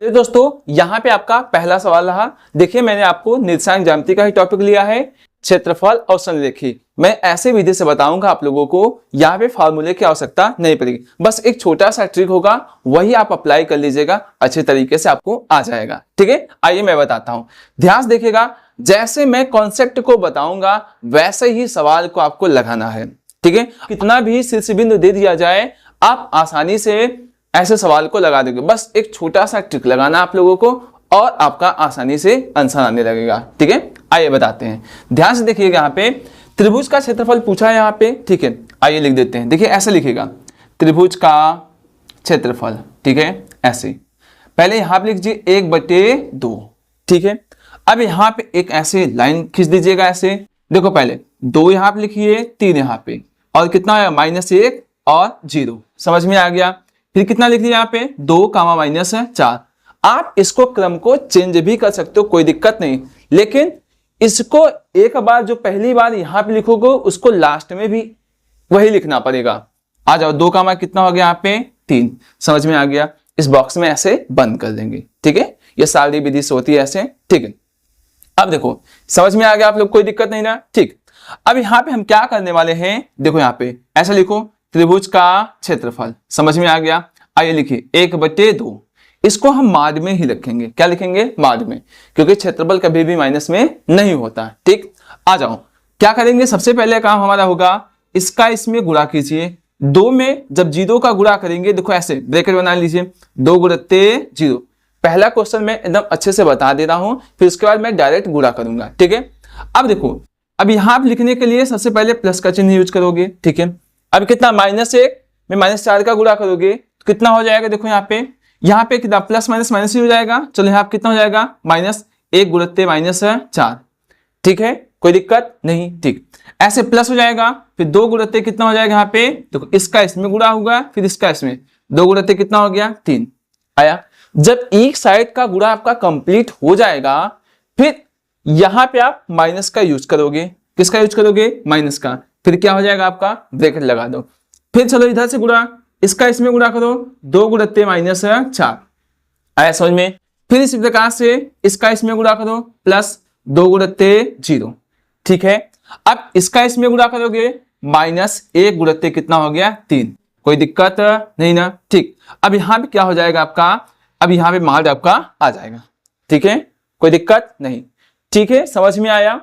तो दोस्तों यहाँ पे आपका पहला सवाल रहा। देखिए मैंने आपको निर्देशांक ज्यामिति का ही टॉपिक लिया है, क्षेत्रफल और संरेखी। मैं ऐसे विधि से बताऊंगा आप लोगों को, यहाँ पे फार्मूले की आवश्यकता नहीं पड़ेगी। बस एक छोटा सा ट्रिक होगा, वही आप अप्लाई कर लीजिएगा, अच्छे तरीके से आपको आ जाएगा। ठीक है, आइए मैं बताता हूँ, ध्यान से देखिएगा। जैसे मैं कॉन्सेप्ट को बताऊंगा वैसे ही सवाल को आपको लगाना है। ठीक है, कितना भी शीर्ष बिंदु दे दिया जाए आप आसानी से ऐसे सवाल को लगा दोगे। बस एक छोटा सा ट्रिक लगाना आप लोगों को और आपका आसानी से आंसर आने लगेगा। ठीक है, आइए बताते हैं, ध्यान से देखिएगा। यहाँ पे त्रिभुज का क्षेत्रफल पूछा है यहाँ पे। ठीक है, आइए लिख देते हैं। देखिए ऐसे लिखेगा, त्रिभुज का क्षेत्रफल। ठीक है, ऐसे पहले यहाँ पे लिख दीजिए 1/2। ठीक है, अब यहाँ पे एक ऐसे लाइन खींच दीजिएगा ऐसे। देखो पहले 2 यहाँ पे लिखिए, 3 यहाँ पे, और कितना है -1 और 0। समझ में आ गया। फिर कितना लिख दिया यहाँ पे 2, -4। आप इसको क्रम को चेंज भी कर सकते हो, कोई दिक्कत नहीं, लेकिन इसको एक बार जो पहली बार यहाँ पे लिखोगे उसको लास्ट में भी वही लिखना पड़ेगा। आ जाओ, 2 कितना हो गया यहाँ पे 3। समझ में आ गया। इस बॉक्स में ऐसे बंद कर देंगे। ठीक है, ये सारी विधि से होती है ऐसे। ठीक है, अब देखो समझ में आ गया आप लोग, कोई दिक्कत नहीं ना। ठीक, अब यहाँ पे हम क्या करने वाले हैं, देखो यहाँ पे ऐसा लिखो, त्रिभुज का क्षेत्रफल। समझ में आ गया। आइए लिखिए 1/2। इसको हम माद में ही लिखेंगे। क्या लिखेंगे? माद में, क्योंकि क्षेत्रफल कभी भी माइनस में नहीं होता। ठीक, आ जाओ, क्या करेंगे, सबसे पहले काम हमारा होगा इसका इसमें गुणा कीजिए। 2 में जब 0 का गुणा करेंगे, देखो ऐसे ब्रैकेट बना लीजिए, 2 × 0। पहला क्वेश्चन मैं एकदम अच्छे से बता दे रहा हूं, फिर उसके बाद मैं डायरेक्ट गुणा करूंगा। ठीक है, अब देखो, अब यहां पे लिखने के लिए सबसे पहले प्लस का चिन्ह यूज करोगे। ठीक है, अब कितना -1 में -4 का गुणा करोगे तो कितना हो जाएगा, देखो यहाँ पे कितना प्लस माइनस ही हो जाएगा। चलो यहाँ पे कितना हो जाएगा, -1 × -4। ठीक है, कोई दिक्कत नहीं। ठीक, ऐसे प्लस हो जाएगा, फिर 2 × कितना हो जाएगा यहाँ पे, देखो इसका इसमें गुणा होगा, फिर इसका इसमें, 2 × कितना हो गया 3 आया। जब एक साइड का गुणा आपका कंप्लीट हो जाएगा, फिर यहां पे आप माइनस का यूज करोगे। किसका यूज करोगे? माइनस का। फिर क्या हो जाएगा आपका, ब्रैकेट लगा दो। फिर चलो इधर से गुणा, इसका इसमें गुणा करो, 2 × -4 आया समझ में। फिर इसी प्रकार से इसका इसमें गुणा करो, प्लस 2 × 0। ठीक है, अब इसका इसमें गुणा करोगे, -1 × कितना हो गया 3। कोई दिक्कत नहीं ना। ठीक, अब यहां पे क्या हो जाएगा आपका, अब यहाँ पे मार्ग आपका आ जाएगा। ठीक है, कोई दिक्कत नहीं। ठीक है, समझ में आया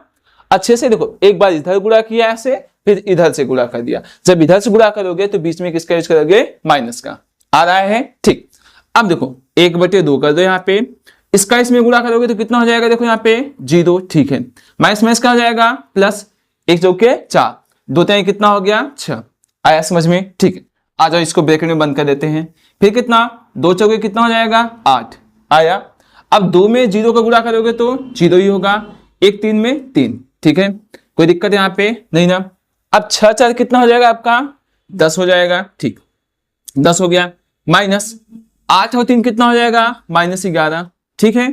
अच्छे से। देखो एक बार इधर गुणा किया ऐसे, फिर इधर से गुणा कर दिया। जब इधर से गुणा करोगे तो बीच में किसका यूज करोगे, माइनस का। आ रहा है। ठीक, अब देखो 1/2 कर दो यहाँ पे, इसका इसमें गुणा करोगे तो कितना हो जाएगा, देखो यहाँ पे 0। ठीक है, माइनस का हो जाएगा, प्लस 1 × 4, 2 × कितना हो गया 6 आया समझ में। ठीक है, आ जाओ इसको ब्रैकेट में बंद कर देते हैं। फिर कितना, 2 × 4 कितना हो जाएगा 8 आया। अब 2 में 0 का गुणा करोगे तो 0 ही होगा, 1 3 में 3। ठीक है, कोई दिक्कत यहाँ पे नहीं ना। अब 6 4 कितना हो जाएगा आपका 10 हो जाएगा। ठीक, 10 हो गया, माइनस 8 और 3 कितना हो जाएगा -11। ठीक है,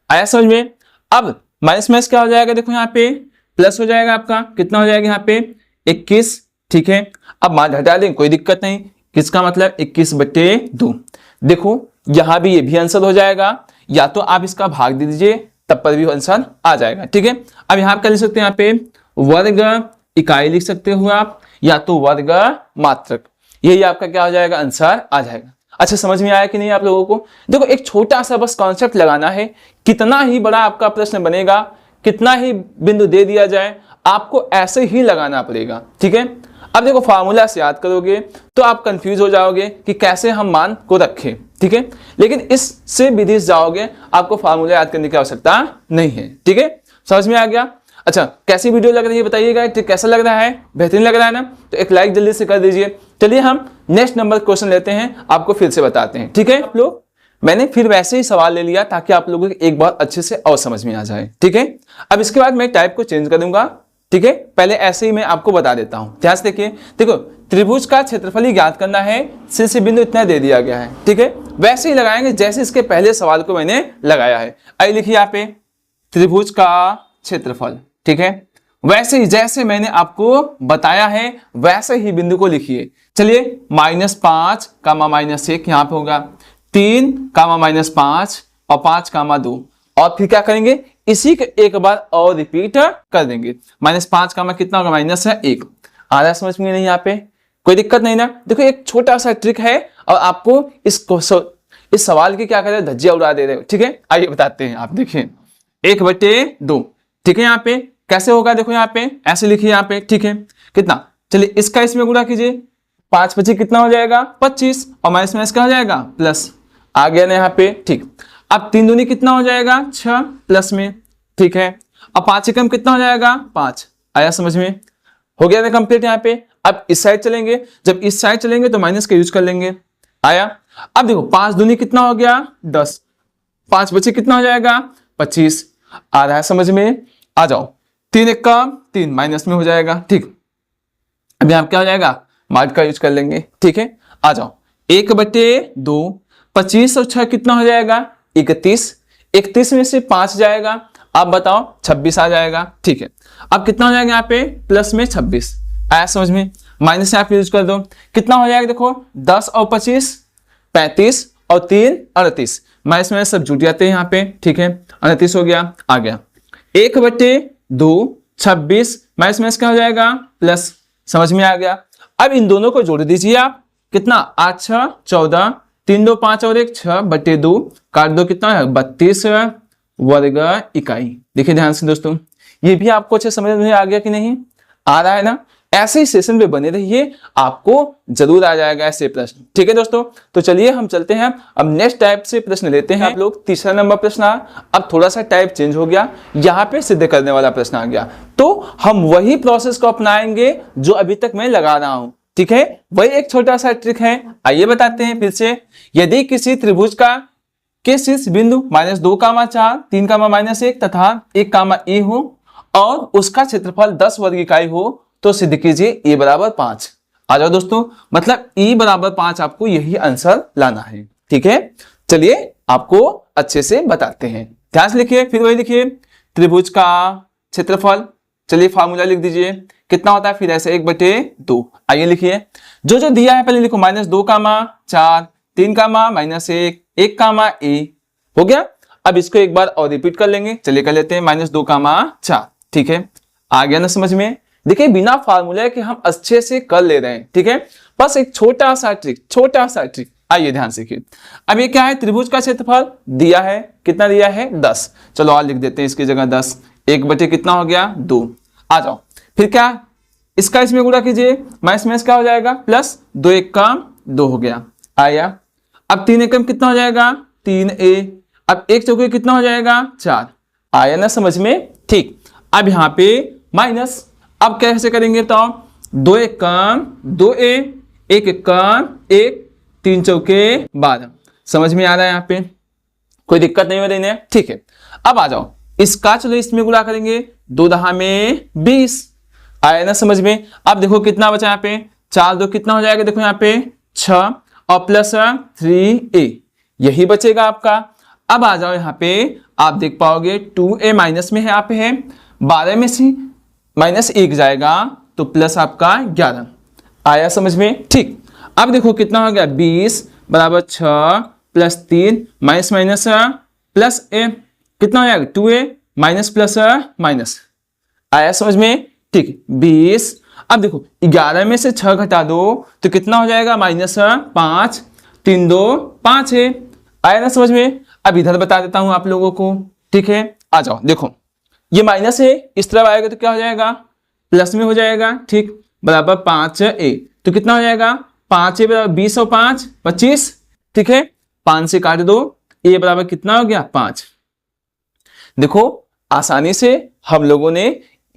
आया समझ में। अब माइनस क्या हो जाएगा, देखो यहाँ पे प्लस हो जाएगा आपका, कितना हो जाएगा यहाँ पे 21। ठीक है, अब मान हटा दें, कोई दिक्कत नहीं। किसका मतलब 21/2। देखो यहां भी ये भी आंसर हो जाएगा, या तो आप इसका भाग दे दीजिए तब पर भी आंसर आ जाएगा। ठीक है, अब यहां पर लिख सकते हैं, यहाँ पे वर्ग इकाई लिख सकते हो आप, या तो वर्ग मात्रक, यही आपका क्या हो जाएगा, आंसर आ जाएगा। अच्छा समझ में आया कि नहीं आप लोगों को? देखो एक छोटा सा बस कॉन्सेप्ट लगाना है, कितना ही बड़ा आपका प्रश्न बनेगा, कितना ही बिंदु दे दिया जाए, आपको ऐसे ही लगाना पड़ेगा। ठीक है, अब देखो फार्मूला से याद करोगे तो आप कंफ्यूज हो जाओगे कि कैसे हम मान को रखें। ठीक है, लेकिन इससे विधि से जाओगे, आपको फार्मूला याद करने की आवश्यकता नहीं है। ठीक है, समझ में आ गया। अच्छा, कैसी वीडियो लग रही है बताइएगा, कैसा लग रहा है, बेहतरीन लग रहा है ना, तो एक लाइक जल्दी से कर दीजिए। चलिए हम नेक्स्ट नंबर क्वेश्चन लेते हैं, आपको फिर से बताते हैं। ठीक है, आप लोग मैंने फिर वैसे ही सवाल ले लिया ताकि आप लोगों को एक बार अच्छे से और समझ में आ जाए। ठीक है, अब इसके बाद मैं टाइप को चेंज कर दूंगा। ठीक है, पहले ऐसे ही मैं आपको बता देता हूं, ध्यान से देखिए। देखो त्रिभुज का क्षेत्रफल ही ज्ञात करना है, शीर्ष बिंदु इतना दे दिया गया है। ठीक है, वैसे ही लगाएंगे जैसे इसके पहले सवाल को मैंने लगाया है। आइए लिखिए यहाँ पे त्रिभुज का क्षेत्रफल। ठीक है, वैसे ही जैसे मैंने आपको बताया है वैसे ही बिंदु को लिखिए। चलिए -5, -1 यहाँ पे होगा, 3 कामा -5 और 5 कामा 2, और फिर क्या करेंगे, इसी को एक बार और रिपीट कर देंगे। -5 कामा कितना होगा, -1। आ रहा है समझ में नहीं, यहाँ पे कोई दिक्कत नहीं ना। देखो एक छोटा सा ट्रिक है और आपको इस सवाल की क्या कर रहे हैं, धज्जियां उड़ा दे रहे हो। ठीक है, आइए बताते हैं। आप देखिए 1/2, ठीक है। यहाँ पे कैसे होगा, देखो यहाँ पे ऐसे लिखिए यहाँ पे, ठीक है। कितना, चलिए इसका इसमें गुणा कीजिए, 5 × 5 कितना हो जाएगा 25, और माइनस माइनस क्या हो जाएगा प्लस, आ गया ना यहाँ पे, ठीक। अब 3 दूनी कितना हो जाएगा 6 प्लस में, ठीक है। अब 5 एकम कितना हो जाएगा 5, आया समझ में, हो गया ना कंप्लीट। यहाँ पे अब इस साइड चलेंगे, जब इस साइड चलेंगे तो माइनस का यूज कर लेंगे, आया। अब देखो 5 दूनी कितना हो गया 10, 5 बचे कितना हो जाएगा 25, आ रहा है समझ में, आ जाओ। 3 × 1 = 3, माइनस में हो जाएगा, ठीक। अब यहाँ क्या हो जाएगा, मार्क का यूज कर लेंगे, ठीक है। आ जाओ 1/2, 25 और 6 कितना हो जाएगा 31, 31 में से 5 जाएगा, अब बताओ 26 आ जाएगा, ठीक है। अब कितना हो जाएगा यहाँ पे प्लस में 26, आया समझ में, माइनस यहाँ पे यूज कर दो, कितना हो जाएगा देखो 10 और 25 35 और 3 38, माइनस में सब जुट जाते हैं यहाँ पे, ठीक है। 38 हो गया, आ गया 1/2 26, माइनस में क्या हो जाएगा प्लस, समझ में आ गया। अब इन दोनों को जोड़ दीजिए आप, कितना 8 × 6 = 14, 3 × 2 = 5 और 1 6/2, काट दो कितना है 32 वर्ग इकाई। देखिए ध्यान से दोस्तों, ये भी आपको अच्छे समझ में आ गया कि नहीं, आ रहा है ना। ऐसे ही सेशन में बने रहिए, आपको जरूर आ जाएगा ऐसे प्रश्न, ठीक है दोस्तों। तो चलिए हम चलते हैं, अब नेक्स्ट टाइप से प्रश्न लेते हैं आप लोग। तीसरा नंबर प्रश्न आ, अब थोड़ा सा टाइप चेंज हो गया, यहाँ पे सिद्ध करने वाला प्रश्न आ गया, तो हम वही प्रोसेस को अपनाएंगे जो अभी तक मैं लगा रहा हूं, ठीक है। वही एक छोटा सा ट्रिक है, आइए बताते हैं फिर से। यदि किसी त्रिभुज का के शीर्ष बिंदु -2, 4, 3, -1 तथा 1, ए हो और उसका क्षेत्रफल 10 वर्ग इकाई हो, तो सिद्ध कीजिए ए = 5। आ जाओ दोस्तों, मतलब ए = 5 आपको यही आंसर लाना है, ठीक है। चलिए आपको अच्छे से बताते हैं, ध्यान से लिखिए, फिर वही लिखिए त्रिभुज का क्षेत्रफल, चलिए फार्मूला लिख दीजिए, कितना होता है फिर ऐसे 1/2। आइए लिखिए, जो जो दिया है पहले लिखो, -2, 4, 3, -1, 1, ए, हो गया। अब इसको एक बार और रिपीट कर लेंगे, चलिए कर लेते हैं -2, 4, ठीक है। आ गया ना समझ में। देखिए बिना फार्मूले के हम अच्छे से कर ले रहे हैं, ठीक है। बस एक छोटा सा ट्रिक, आइए ध्यान से देखिए। अब ये क्या है, त्रिभुज का क्षेत्रफल दिया है, कितना दिया है 10, चलो और लिख देते हैं इसकी जगह 10, 1/, कितना हो गया 2। आ जाओ फिर क्या, इसका इसमें गुणा कीजिए, माइनस क्या हो जाएगा प्लस, 2 × 1 = 2 हो गया, आया। अब 3 × 1 कितना हो जाएगा 3a, अब 1 × 4 कितना हो जाएगा 4, आया ना समझ में, ठीक। अब यहाँ पे माइनस, अब कैसे करेंगे, तो 2 × 1 = 2a, 1 × 1, 3 × 4 = 12, समझ में आ रहा है यहाँ पे, कोई दिक्कत नहीं हो रही है, ठीक है। अब आ जाओ इसका, चलो इसमें गुणा करेंगे, 2 × 20, आया ना समझ में। अब देखो कितना बचा यहाँ पे, 4 × 2 कितना हो जाएगा, देखो यहाँ पे 6 और प्लस 3a, यही बचेगा आपका। अब आ जाओ यहाँ पे, आप देख पाओगे 2a माइनस में है, यहाँ पे है 12 में से -1 जाएगा तो प्लस आपका 11, आया समझ में, ठीक। अब देखो कितना हो गया 20 = 6 प्लस 3 माइनस प्लस a, कितना हो जाएगा 2a माइनस प्लस माइनस, आया समझ में, ठीक 20। अब देखो 11 में से 6 घटा दो तो कितना हो जाएगा -5, 3 × 2 = 5 है, आया ना समझ में। अब इधर बता देता हूं आप लोगों को, ठीक है। आ जाओ देखो ये माइनस है, इस तरफ आएगा तो क्या हो जाएगा प्लस में हो जाएगा, ठीक, बराबर 5a, तो कितना हो जाएगा 5a = 20 और 5 = 25, ठीक है। 5 से काट दो, a बराबर कितना हो गया 5। देखो आसानी से हम लोगों ने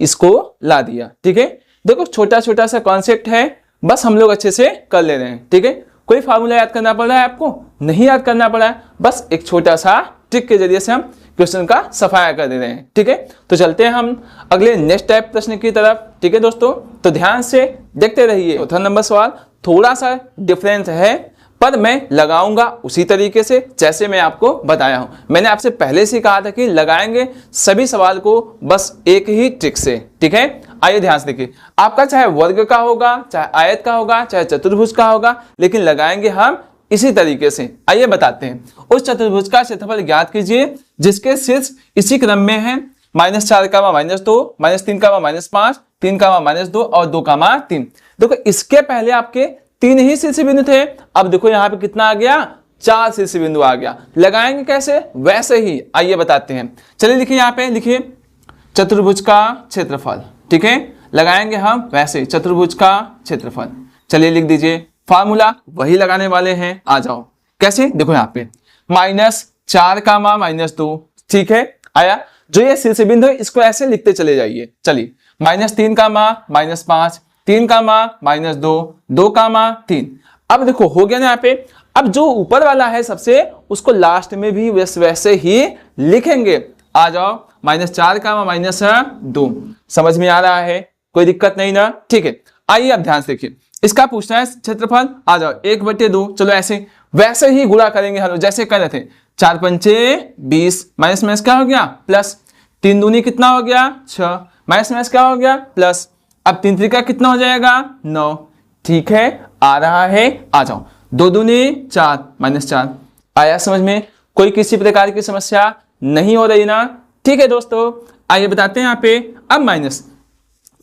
इसको ला दिया, ठीक है। देखो छोटा छोटा सा कॉन्सेप्ट है, बस हम लोग अच्छे से कर ले रहे हैं, ठीक है। कोई फार्मूला याद करना पड़ रहा है आपको, नहीं याद करना पड़ा है, बस एक छोटा सा ट्रिक के जरिए से हम क्वेश्चन का सफाया कर दे रहे हैं, ठीक है। तो चलते हैं हम अगले नेक्स्ट टाइप प्रश्न की तरफ, ठीक है दोस्तों। तो ध्यान से देखते रहिए। चौथा नंबर सवाल थोड़ा सा डिफरेंस है, पर मैं लगाऊंगा उसी तरीके से जैसे मैं आपको बताया हूं। मैंने आपसे पहले से कहा था कि लगाएंगे सभी सवाल को बस एक ही ट्रिक से, ठीक है। आइए ध्यान से देखिए, आपका चाहे वर्ग का होगा, चाहे आयत का होगा, चाहे चतुर्भुज का होगा, लेकिन लगाएंगे हम इसी तरीके से आइए बताते हैं। उस चतुर्भुज का क्षेत्रफल ज्ञात कीजिए जिसके शीर्ष इसी क्रम में है -4 का -2, -3 का -5, 3 का -2 और 2 का -3। देखो इसके पहले आपके 3 ही शीर्ष बिंदु थे, अब देखो यहाँ पे कितना आ गया, 4 शीर्ष बिंदु आ गया। लगाएंगे कैसे, वैसे ही आइए बताते हैं। चलिए लिखिए, यहाँ पे लिखिए चतुर्भुज का क्षेत्रफल, ठीक है, लगाएंगे हम वैसे चतुर्भुज का क्षेत्रफल। चलिए लिख दीजिए, फार्मूला वही लगाने वाले हैं, आ जाओ। कैसे, देखो यहाँ पे -4 का -2, ठीक है, आया। जो ये शीर्ष बिंदु है इसको ऐसे लिखते चले जाइए। चलिए -3 का -5, 3 का -2, 2 का -3। अब देखो हो गया ना यहाँ पे। अब जो ऊपर वाला है सबसे, उसको लास्ट में भी वैसे ही लिखेंगे। आ जाओ, -4 का -2, समझ में आ रहा है, कोई दिक्कत नहीं ना, ठीक है। आइए अब ध्यान से देखिए, इसका पूछना है क्षेत्रफल। आ जाओ 1/2, चलो ऐसे वैसे ही गुणा करेंगे हम जैसे कर रहे थे। 4 पंचे 20, माइनस क्या हो गया प्लस, 3 दूनी कितना हो गया 6, माइनस क्या हो गया प्लस। अब 3 त्रिका कितना हो जाएगा 9, ठीक है, आ रहा है। आ जाओ 2 दूनी 4, -4। आया समझ में, कोई किसी प्रकार की समस्या नहीं हो रही ना, ठीक है दोस्तों। आइए बताते हैं यहाँ पे। अब माइनस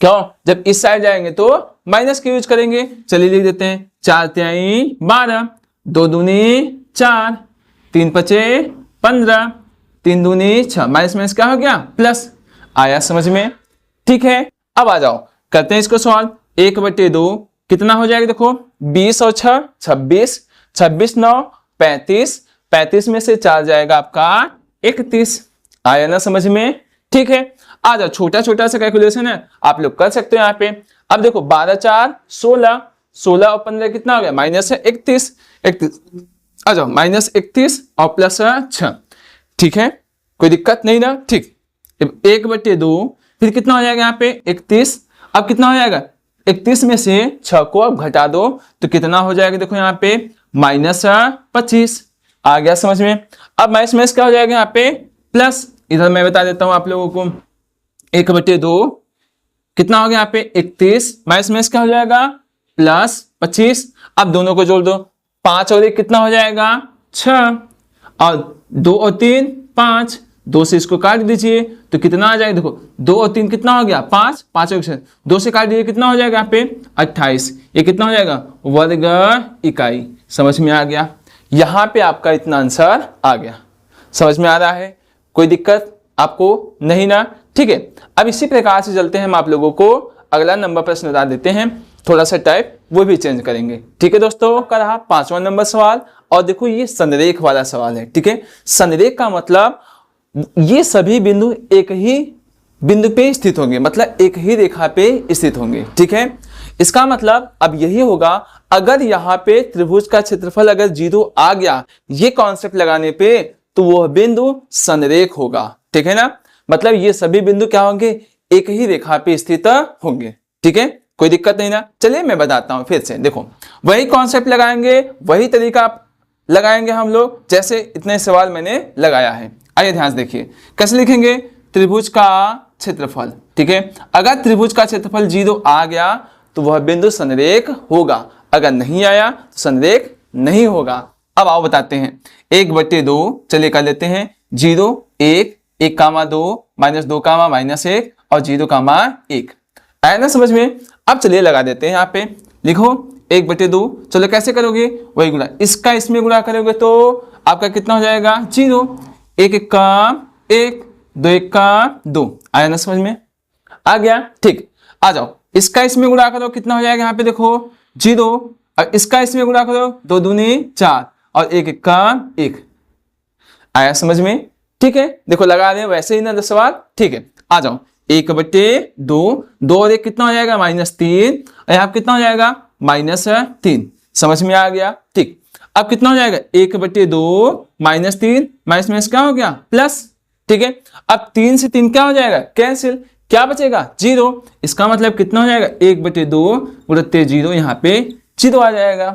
क्यों, जब इस साइड जाएंगे तो माइनस का यूज करेंगे। चलिए लिख देते हैं, 4 तिहाई 12, 2 दूनी 4, 3 पचे 15, 3 दूनी 6, माइनस क्या हो गया प्लस। आया समझ में, ठीक है। अब आ जाओ करते हैं इसको सॉल्व। 1/2 कितना हो जाएगा, देखो 20 और 6 26, 26 9 35, 35 में से 4 जाएगा आपका 31। आया ना समझ में, ठीक है। आ जाओ, छोटा छोटा सा कैलकुलेशन है, आप लोग कर सकते हो यहाँ पे। अब देखो 12 4 16, 16 और 15 कितना हो गया -31, 31। आ जाओ -31 और +6, ठीक है, कोई दिक्कत नहीं ना, ठीक। 1/2 फिर कितना हो जाएगा यहाँ पे 31। अब कितना हो जाएगा, 31 में से 6 को अब घटा दो तो कितना हो जाएगा, देखो यहाँ पे -25। आ गया समझ में। अब माइनस क्या हो जाएगा यहाँ पे प्लस। इधर मैं बता देता हूं आप लोगों को, 1/2 कितना हो गया यहाँ पे 31, माइनस क्या हो जाएगा +25। अब दोनों को जोड़ दो, 5 और 1 कितना हो जाएगा 6, और 2 और 3 5, 2 से इसको काट दीजिए तो कितना आ जाएगा, देखो 2 और 3 कितना हो गया 5, 5 और 6 2 से काट दीजिए कितना हो जाएगा यहाँ पे 28। ये कितना हो जाएगा वर्ग इकाई। समझ में आ गया, यहाँ पे आपका इतना आंसर आ गया। समझ में आ रहा है, कोई दिक्कत आपको नहीं ना, ठीक है। अब इसी प्रकार से चलते हैं, हम आप लोगों को अगला नंबर प्रश्न बता देते हैं, थोड़ा सा टाइप वो भी चेंज करेंगे, ठीक है दोस्तों। का रहा 5वां नंबर सवाल, और देखो ये संरेख वाला सवाल है, ठीक है। संरेख का मतलब ये सभी बिंदु एक ही बिंदु पे स्थित होंगे, मतलब एक ही रेखा पे स्थित होंगे, ठीक है। इसका मतलब अब यही होगा, अगर यहाँ पे त्रिभुज का क्षेत्रफल अगर 0 आ गया ये कॉन्सेप्ट लगाने पे, तो वह बिंदु संरेख होगा, ठीक है ना। मतलब ये सभी बिंदु क्या होंगे, एक ही रेखा पे स्थित होंगे, ठीक है, कोई दिक्कत नहीं ना। चलिए मैं बताता हूं फिर से, देखो वही कॉन्सेप्ट लगाएंगे, वही तरीका लगाएंगे हम लोग, जैसे इतने सवाल मैंने लगाया है। आइए ध्यान से देखिए, कैसे लिखेंगे, त्रिभुज का क्षेत्रफल, ठीक है। अगर त्रिभुज का क्षेत्रफल 0 आ गया तो वह बिंदु संरेख होगा, अगर नहीं आया तो संरेख नहीं होगा। अब आओ बताते हैं, 1/2 चलिए कर लेते हैं, 0 1, 1 कामा 2, -2 कामा -1 और 0 कामा 1। आया ना समझ में। अब चलिए लगा देते हैं, यहाँ पे लिखो 1/2, चलो कैसे करोगे, वही गुणा, इसका इसमें गुणा करोगे तो आपका कितना हो जाएगा 0, 1 1 का 1, 2 1 का 2। आया ना समझ में, आ गया, ठीक। आ जाओ इसका इसमें गुणा करो, कितना हो जाएगा यहाँ पे देखो 0, और इसका इसमें गुणा करो, 2 दूनी 4 और 1 1 का 1। आया समझ में, ठीक है। देखो लगा रहे हैं वैसे ही ना सवाल, ठीक है। आ जाओ 1/2, 2 और 1 कितना हो जाएगा -3, और यहाँ कितना हो जाएगा -3। समझ में आ गया, ठीक। अब कितना हो जाएगा 1/2 -3, माइनस क्या हो गया प्लस, ठीक है। अब 3 से 3 क्या हो जाएगा कैंसिल, क्या बचेगा 0। इसका मतलब कितना हो जाएगा 1/2 गुणित 0, यहाँ पे 0 आ जाएगा,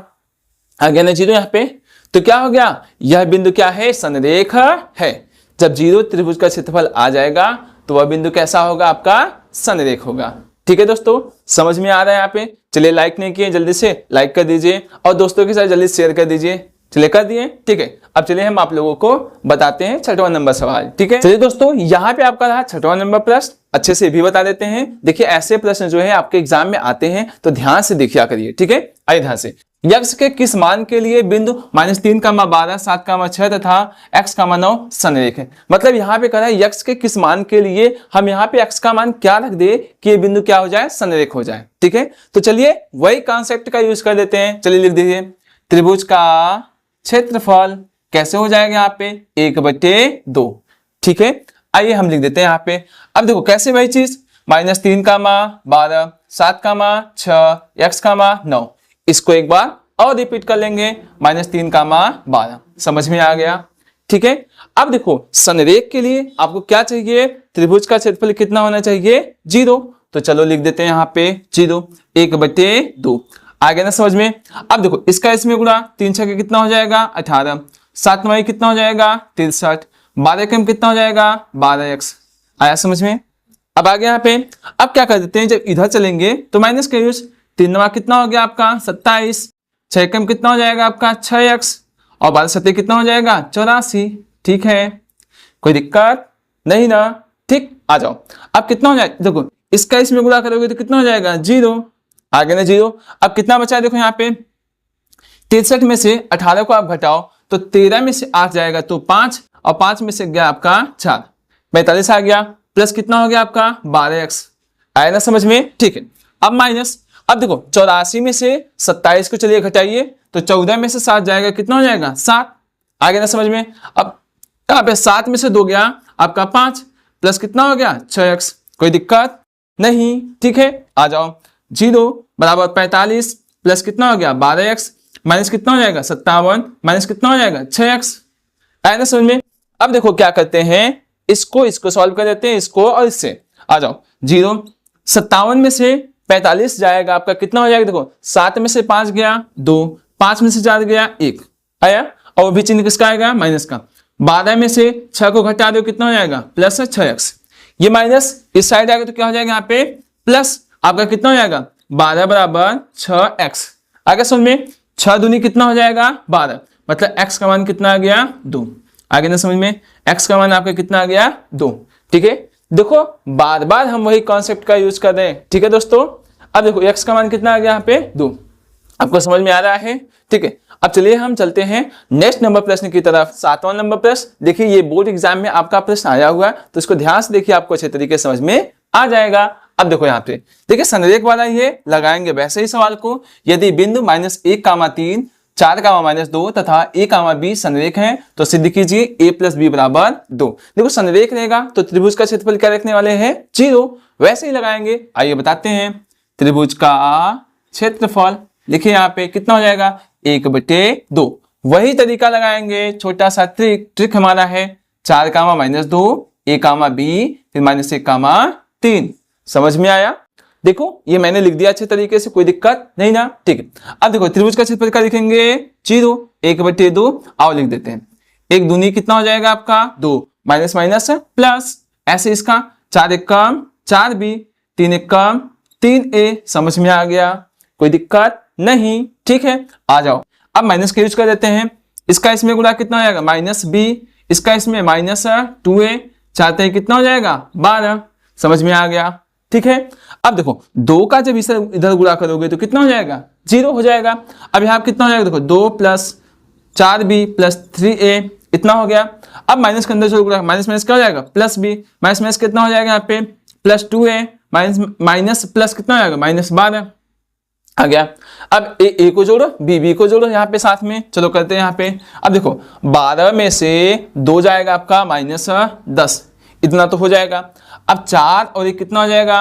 आ गया ना 0 यहाँ पे। तो क्या हो गया, यह बिंदु क्या है, संरेख है। जब 0 त्रिभुज का क्षेत्रफल आ जाएगा तो वह बिंदु कैसा होगा, आपका संरेख होगा, ठीक है दोस्तों। समझ में आ रहा है यहाँ पे। चलिए लाइक नहीं किए, जल्दी से लाइक कर दीजिए और दोस्तों के साथ जल्दी शेयर कर दीजिए। चलिए कर दिए, ठीक है। अब चलिए हम आप लोगों को बताते हैं छठवां नंबर सवाल, ठीक है। चलिए दोस्तों, यहाँ पे आपका रहा छठवां नंबर प्रश्न, अच्छे से भी बता देते हैं। देखिए ऐसे प्रश्न जो है आपके एग्जाम में आते हैं तो ध्यान से देखिए करिए, ठीक है। आइए ध्यान से, यक्ष के किस मान के लिए बिंदु -3, 12, 7, 6 तथा x, 9 संरेख है। मतलब यहाँ पे कह रहा है यक्ष के किस मान के लिए हम यहाँ पे x का मान क्या रख दे कि ये बिंदु क्या हो जाए, संरेख हो जाए, ठीक है। तो चलिए वही कॉन्सेप्ट का यूज कर देते हैं। चलिए लिख दीजिए, त्रिभुज का क्षेत्रफल कैसे हो जाएगा यहाँ पे 1/2, ठीक है। आइए हम लिख देते हैं यहाँ पे। अब देखो कैसे वही चीज, -3, 12, 7, 6, x, 9, इसको एक बार और रिपीट कर लेंगे, -3, 12, समझ में आ गया, ठीक है। अब देखो संरेख के लिए आपको क्या चाहिए, त्रिभुज का क्षेत्रफल कितना होना चाहिए, 0। तो चलो लिख देते हैं यहाँ पे 0, 1/2, आ गया ना समझ में। अब देखो इसका इसमें गुणा, 3 छके कितना हो जाएगा 18, 7 9 कितना हो जाएगा 63, 12 कम कितना हो जाएगा 12x, आया समझ में। अब आगे यहाँ पे अब क्या कर देते हैं, जब इधर चलेंगे तो माइनस का यूज, 3 9 कितना हो गया आपका 27, 6 कम कितना हो जाएगा आपका 6x, और 12 7 कितना हो जाएगा 84, ठीक है, कोई दिक्कत नहीं ना, ठीक। आ जाओ, अब कितना हो जाएगा, देखो इसका इसमें गुणा करोगे तो कितना हो जाएगा 0, आगे ना 0। अब कितना बचा है देखो यहाँ पे, 63 में से 18 को आप घटाओ तो 13 में से 8 जाएगा तो 5, और 5 में से गया आपका 4, 45 आ गया, प्लस कितना हो गया आपका 12x, आया ना समझ में, ठीक है। अब माइनस, अब देखो 84 में से 27 को चलिए घटाइए तो 14 में से 7 जाएगा, कितना हो जाएगा 7, आ गया ना समझ में। अब यहाँ पे 7 में से 2 गया आपका 5, प्लस कितना हो गया 6x, कोई दिक्कत नहीं, ठीक है। आ जाओ, 0 बराबर 45 प्लस कितना हो गया 12x, माइनस कितना हो जाएगा 57, माइनस कितना हो जाएगा 6x, आया ना समझ में। अब देखो क्या करते हैं, इसको सॉल्व कर देते हैं, इसको और इससे। आ जाओ, 0 57 में से 45 जाएगा आपका, कितना हो जाएगा देखो, 7 में से 5 गया 2, 5 में से 4 गया 1, आया, और भी चिन्ह किसका आएगा माइनस का। 12 में से 6 को घटा दो, कितना हो जाएगा प्लस 6x, ये माइनस इस साइड आएगा तो क्या हो जाएगा यहाँ पे प्लस, आपका कितना हो जाएगा 12 बराबर 6x, आगे समझ में। 6 दूनी कितना हो जाएगा 12, मतलब x का मान कितना आ गया 2, आगे ना समझ में, x का मान आपका कितना आ गया 2, ठीक है। देखो बार बार हम वही कॉन्सेप्ट का यूज कर रहे हैं, ठीक है दोस्तों। अब देखो x का मान कितना आ गया यहाँ पे 2, आपको समझ में आ रहा है, ठीक है। अब चलिए हम चलते हैं नेक्स्ट नंबर प्रश्न की तरफ, 7वां नंबर प्रश्न। देखिए ये बोर्ड एग्जाम में आपका प्रश्न आया हुआ है तो इसको ध्यान से देखिए, आपको अच्छे तरीके से समझ में आ जाएगा। अब देखो यहाँ पे देखिए संरेख वाला ये लगाएंगे वैसे ही सवाल को, यदि बिंदु -1, 3, 4, -2 तथा a, b संरेख है तो सिद्ध कीजिए a + b = 2। देखो संरेख रहेगा तो त्रिभुज का क्षेत्रफल क्या रखने वाले हैं 0, वैसे ही लगाएंगे। आइए बताते हैं, त्रिभुज का क्षेत्रफल लिखिए यहाँ पे कितना हो जाएगा 1/2, वही तरीका लगाएंगे, छोटा सा ट्रिक हमारा है, 4, -2, a, b फिर -1, 3, समझ में आया। देखो ये मैंने लिख दिया अच्छे तरीके से, कोई दिक्कत नहीं ना, ठीक है। अब देखो त्रिभुज का क्षेत्रफल क्या लिखेंगे 0, 1/2, आओ लिख देते हैं। 1 दूनी कितना हो जाएगा आपका 2, माइनस माइनस प्लस, ऐसे इसका 4 एकम 4b, 3 एकम 3a, समझ में आ गया, कोई दिक्कत नहीं, ठीक है। आ जाओ, अब माइनस का यूज कर देते हैं, इसका इसमें गुणा कितना हो जाएगा -b, इसका इसमें -2a, चाहते हैं कितना हो जाएगा 12, समझ में आ गया, ठीक है। अब देखो 2 का जब इधर गुणा करोगे तो कितना हो जाएगा 0 हो जाएगा। अब यहाँ कितना हो जाएगा देखो 2 + 4b + 3a, इतना हो गया। अब माइनस के अंदर जो गुणा, माइनस माइनस क्या हो जाएगा +b, माइनस माइनस कितना हो जाएगा यहाँ पे +2a, माइनस प्लस कितना हो जाएगा -12, आ गया। अब a को जोड़ो, b को जोड़ो यहाँ पे साथ में, चलो करते हैं यहाँ पे। अब देखो 12 में से 2 जाएगा आपका -10, इतना तो हो जाएगा। अब 4 और 1 कितना हो जाएगा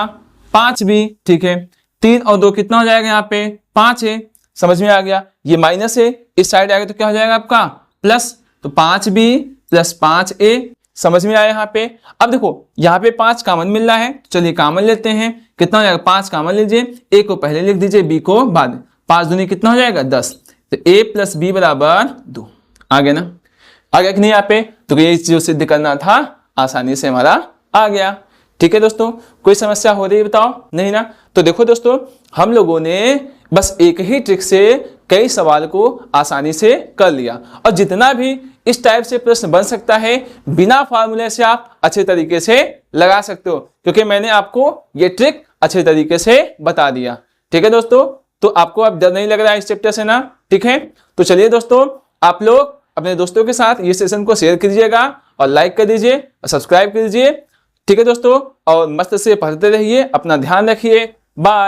5b, ठीक है। 3 और 2 कितना हो जाएगा यहाँ पे 5a, समझ में आ गया। ये माइनस है, इस साइड आएगा तो क्या हो जाएगा आपका प्लस, तो 5b + 5a, समझ में आया यहाँ पे। अब देखो यहाँ पे 5 कॉमन मिल रहा है, चलिए कॉमन लेते हैं, कितना हो जाएगा 5 कॉमन लीजिए, a को पहले लिख दीजिए, b को बाद, 5 दूनी कितना हो जाएगा 10, तो a + b = 2, आ गया ना, आ गया कि नहीं यहाँ पे। तो ये जो सिद्ध करना था आसानी से हमारा आ गया, ठीक है दोस्तों। कोई समस्या हो रही है बताओ, नहीं ना। तो देखो दोस्तों हम लोगों ने बस एक ही ट्रिक से कई सवाल को आसानी से कर लिया। और जितना भी इस टाइप से प्रश्न बन सकता है बिना फार्मूले से आप अच्छे तरीके से लगा सकते हो, क्योंकि मैंने आपको ये ट्रिक अच्छे तरीके से बता दिया। ठीक है दोस्तों, तो आपको अब डर नहीं लग रहा है इस चैप्टर से ना? ठीक है, तो चलिए दोस्तों, आप लोग अपने दोस्तों के साथ ये सेशन को शेयर कीजिएगा और लाइक कर दीजिए और सब्सक्राइब कर दीजिए। ठीक है दोस्तों, और मस्त से पढ़ते रहिए, अपना ध्यान रखिए। बाय।